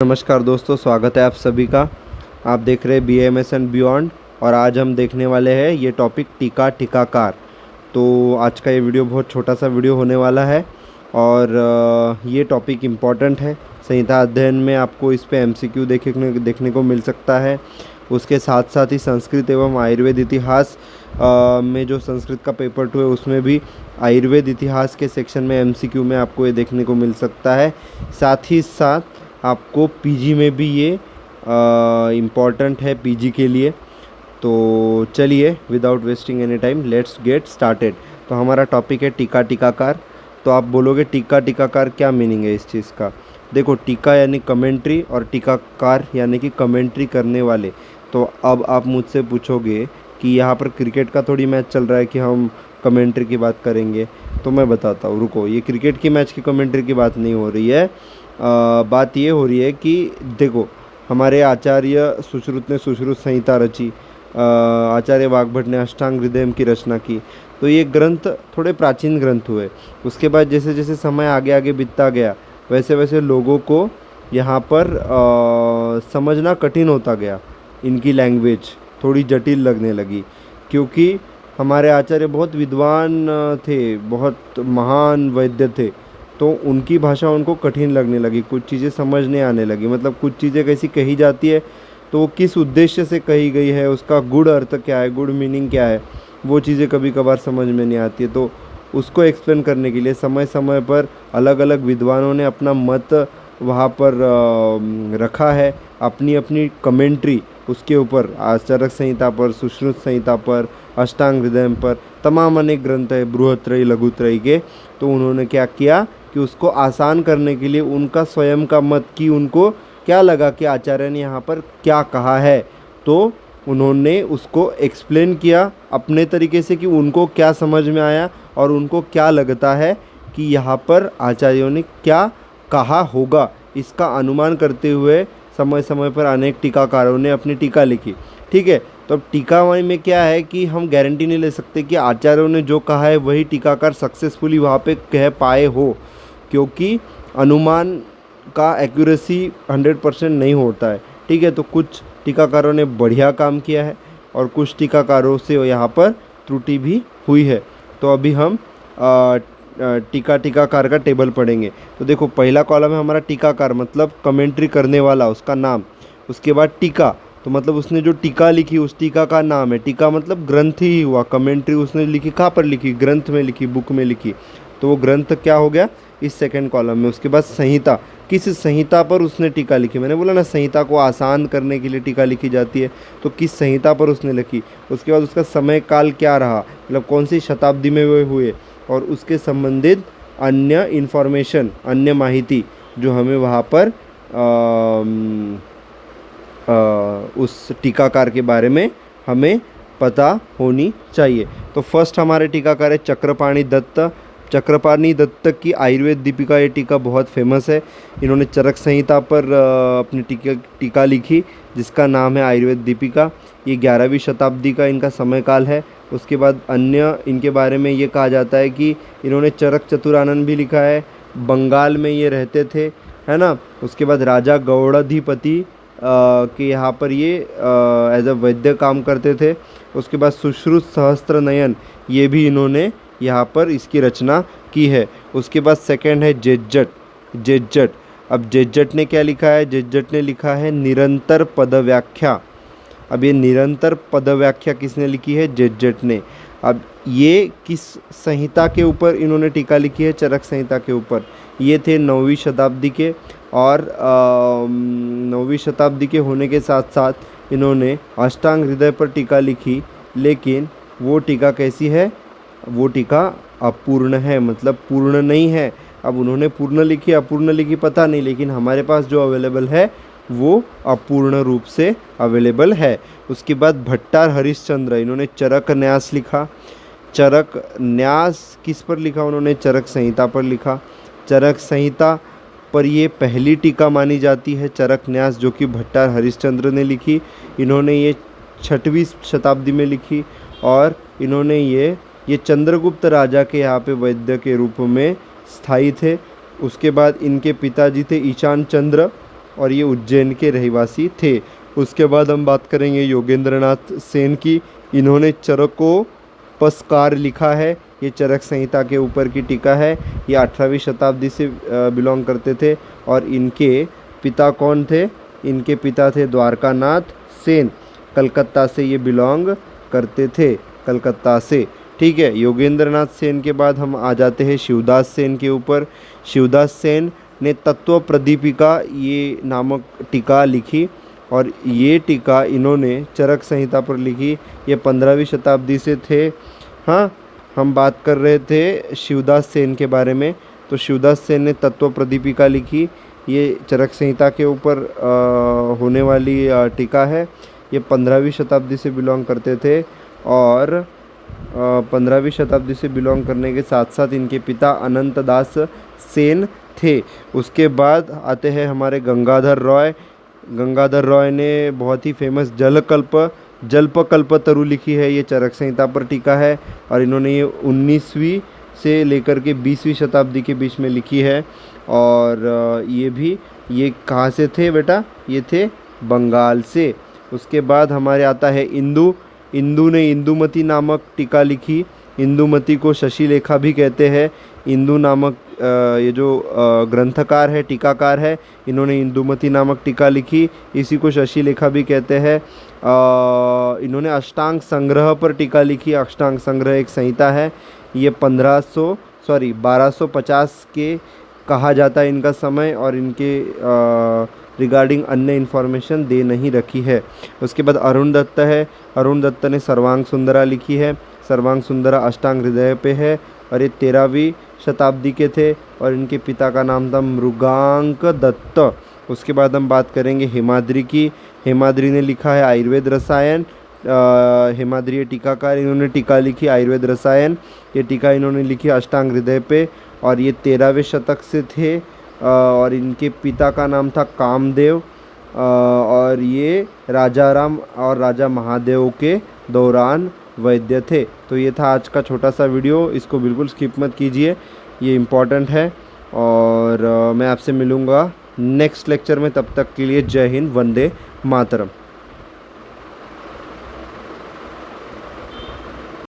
नमस्कार दोस्तों, स्वागत है आप सभी का। आप देख रहे हैं BAMS एंड बियॉन्ड और आज हम देखने वाले हैं ये टॉपिक टीका टीकाकार। तो आज का ये वीडियो बहुत छोटा सा वीडियो होने वाला है और ये टॉपिक इम्पॉर्टेंट है। संहिता अध्ययन में आपको इस पे MCQ देखने को मिल सकता है। उसके साथ साथ ही संस्कृत एवं आयुर्वेद इतिहास में जो संस्कृत का पेपर 2 है उसमें भी आयुर्वेद इतिहास के सेक्शन में MCQ में आपको ये देखने को मिल सकता है। साथ ही साथ आपको PG में भी ये इम्पॉर्टेंट है PG के लिए। तो चलिए without wasting any time let's get started. तो हमारा टॉपिक है टीका टीकाकार। तो आप बोलोगे टीका टीकाकार क्या मीनिंग है इस चीज़ का। देखो, टीका यानी कमेंट्री और टीकाकार यानी कि कमेंट्री करने वाले। तो अब आप मुझसे पूछोगे कि यहाँ पर क्रिकेट का थोड़ी मैच चल रहा है कि हम कमेंट्री की बात करेंगे। तो मैं बताता हूँ, रुको, ये क्रिकेट की मैच की कमेंट्री की बात नहीं हो रही है। बात ये हो रही है कि देखो, हमारे आचार्य सुश्रुत ने सुश्रुत संहिता रची, आचार्य वाग्भट ने अष्टांग हृदय की रचना की। तो ये ग्रंथ थोड़े प्राचीन ग्रंथ हुए। उसके बाद जैसे जैसे समय आगे आगे बीतता गया वैसे वैसे लोगों को यहाँ पर समझना कठिन होता गया। इनकी लैंग्वेज थोड़ी जटिल लगने लगी क्योंकि हमारे आचार्य बहुत विद्वान थे, बहुत महान वैद्य थे। तो उनकी भाषा उनको कठिन लगने लगी, कुछ चीज़ें समझने आने लगी। मतलब कुछ चीज़ें कैसी कही जाती है तो वो किस उद्देश्य से कही गई है, उसका गुड अर्थ क्या है, गुड मीनिंग क्या है, वो चीज़ें कभी कभार समझ में नहीं आती है। तो उसको एक्सप्लेन करने के लिए समय समय पर अलग अलग विद्वानों ने अपना मत वहाँ पर रखा है, अपनी अपनी कमेंट्री उसके ऊपर, चरक संहिता पर, सुश्रुत संहिता पर, अष्टांग हृदय पर, तमाम अनेक ग्रंथ है बृहत्रयी लघुत्रयी के। तो उन्होंने क्या किया कि उसको आसान करने के लिए उनका स्वयं का मत कि उनको क्या लगा कि आचार्य ने यहाँ पर क्या कहा है, तो उन्होंने उसको एक्सप्लेन किया अपने तरीके से कि उनको क्या समझ में आया और उनको क्या लगता है कि यहाँ पर आचार्यों ने क्या कहा होगा। इसका अनुमान करते हुए समय समय पर अनेक टीकाकारों ने अपनी टीका लिखी। ठीक है, तो अब टीका में क्या है कि हम गारंटी नहीं ले सकते कि आचार्यों ने जो कहा है वही टीकाकार सक्सेसफुली वहाँ पे कह पाए हो, क्योंकि अनुमान का एक्यूरेसी 100% नहीं होता है। ठीक है, तो कुछ टीकाकारों ने बढ़िया काम किया है और कुछ टीकाकारों से यहाँ पर त्रुटि भी हुई है। तो अभी हम टीकाकार का टेबल पढ़ेंगे। तो देखो, पहला कॉलम है हमारा टीकाकार, मतलब कमेंट्री करने वाला, उसका नाम। उसके बाद टीका, तो मतलब उसने जो टीका लिखी उस टीका का नाम है। टीका मतलब ग्रंथ ही हुआ। कमेंट्री उसने लिखी कहाँ पर लिखी, ग्रंथ में लिखी, बुक में लिखी, तो वो ग्रंथ क्या हो गया इस सेकंड कॉलम में। उसके बाद संहिता, किस संहिता पर उसने टीका लिखी। मैंने बोला ना, संहिता को आसान करने के लिए टीका लिखी जाती है, तो किस संहिता पर उसने लिखी। उसके बाद उसका समय काल क्या रहा, मतलब कौन सी शताब्दी में वे हुए, और उसके संबंधित अन्य इन्फॉर्मेशन, अन्य माहिती जो हमें वहाँ पर उस टीकाकार के बारे में हमें पता होनी चाहिए। तो फर्स्ट हमारे टीकाकार है चक्रपाणि दत्त। चक्रपाणि दत्त की आयुर्वेद दीपिका, ये टीका बहुत फेमस है। इन्होंने चरक संहिता पर अपनी टीका लिखी जिसका नाम है आयुर्वेद दीपिका। ये 11वीं शताब्दी का इनका समय काल है। उसके बाद अन्य इनके बारे में ये कहा जाता है कि इन्होंने चरक चतुरानंद भी लिखा है, बंगाल में ये रहते थे, है ना। उसके बाद राजा गौड़ाधिपति के यहाँ पर ये एज अ वैद्य काम करते थे। उसके बाद सुश्रुत सहस्त्र नयन, ये भी इन्होंने यहाँ पर इसकी रचना की है। उसके बाद सेकंड है जेज्जट। अब जेज्जट ने क्या लिखा है, जेज्जट ने लिखा है निरंतर पदव्याख्या। अब ये निरंतर पदव्याख्या किसने लिखी है, जेज्जट ने। अब ये किस संहिता के ऊपर इन्होंने टीका लिखी है, चरक संहिता के ऊपर। ये थे 9वीं शताब्दी के, और 9वीं शताब्दी के होने के साथ साथ इन्होंने अष्टांग हृदय पर टीका लिखी, लेकिन वो टीका कैसी है, वो टीका अपूर्ण है, मतलब पूर्ण नहीं है। अब उन्होंने पूर्ण लिखी अपूर्ण लिखी पता नहीं, लेकिन हमारे पास जो अवेलेबल है वो अपूर्ण रूप से अवेलेबल है। उसके बाद भट्टार हरिश्चंद्र, इन्होंने चरक न्यास लिखा। चरक न्यास किस पर लिखा, उन्होंने चरक संहिता पर लिखा। चरक संहिता पर ये पहली टीका मानी जाती है, चरक न्यास, जो कि भट्टार हरिश्चंद्र ने लिखी। इन्होंने ये 6वीं शताब्दी में लिखी और इन्होंने ये चंद्रगुप्त राजा के यहाँ पे वैद्य के रूप में स्थायी थे। उसके बाद इनके पिताजी थे ईशान चंद्र, और ये उज्जैन के रहवासी थे। उसके बाद हम बात करेंगे योगेंद्रनाथ सेन की। इन्होंने चरकोपस्कार लिखा है, ये चरक संहिता के ऊपर की टीका है। ये 18वीं शताब्दी से बिलोंग करते थे। और इनके पिता कौन थे? इनके पिता थे द्वारकानाथ सेन, कलकत्ता से ये बिलोंग करते थे, कलकत्ता से। ठीक है, योगेंद्रनाथ सेन के बाद हम आ जाते हैं शिवदास सेन के ऊपर। शिवदास सेन ने तत्व प्रदीपिका ये नामक टीका लिखी, और ये टीका इन्होंने चरक संहिता पर लिखी। ये 15वीं शताब्दी से थे। हाँ, हम बात कर रहे थे शिवदास सेन के बारे में। तो शिवदास सेन ने तत्व प्रदीपिका लिखी, ये चरक संहिता के ऊपर होने वाली टीका है। ये 15वीं शताब्दी से बिलोंग करते थे, और 15वीं शताब्दी से बिलोंग करने के साथ साथ इनके पिता अनंत दास सेन थे। उसके बाद आते हैं हमारे गंगाधर रॉय। गंगाधर रॉय ने बहुत ही फेमस जल्पकल्पतरु लिखी है, ये चरक संहिता पर टीका है। और इन्होंने ये 19वीं से लेकर के 20वीं शताब्दी के बीच में लिखी है। और ये कहाँ से थे बेटा? ये थे बंगाल से। उसके बाद हमारे आता है इंदु ने इंदुमती नामक टीका लिखी। इंदुमती को शशिलेखा भी कहते हैं। इंदु नामक ये जो ग्रंथकार है, टीकाकार है, इन्होंने इंदुमती नामक टीका लिखी, इसी को शशिलेखा भी कहते हैं। इन्होंने अष्टांग संग्रह पर टीका लिखी। अष्टांग संग्रह एक संहिता है। ये 1250 के कहा जाता है इनका समय, और इनके रिगार्डिंग अन्य इन्फॉर्मेशन दे नहीं रखी है। उसके बाद अरुण दत्त है। अरुण दत्त ने सर्वांग सुंदरा लिखी है। सर्वांग सुंदरा अष्टांग हृदय पे है, और ये 13वीं शताब्दी के थे, और इनके पिता का नाम था मृगांक दत्त। उसके बाद हम बात करेंगे हेमाद्रि की। हेमाद्रि ने लिखा है आयुर्वेद रसायन। हेमाद्रि टीकाकार, इन्होंने टीका लिखी आयुर्वेद रसायन। ये टीका इन्होंने लिखी अष्टांग हृदय पे, और ये 13वें शतक से थे। और इनके पिता का नाम था कामदेव, और ये राजाराम और राजा महादेव के दौरान वैद्य थे। तो ये था आज का छोटा सा वीडियो, इसको बिल्कुल स्किप मत कीजिए, ये इम्पॉर्टेंट है। और मैं आपसे मिलूँगा नेक्स्ट लेक्चर में। तब तक के लिए जय हिंद, वंदे मातरम।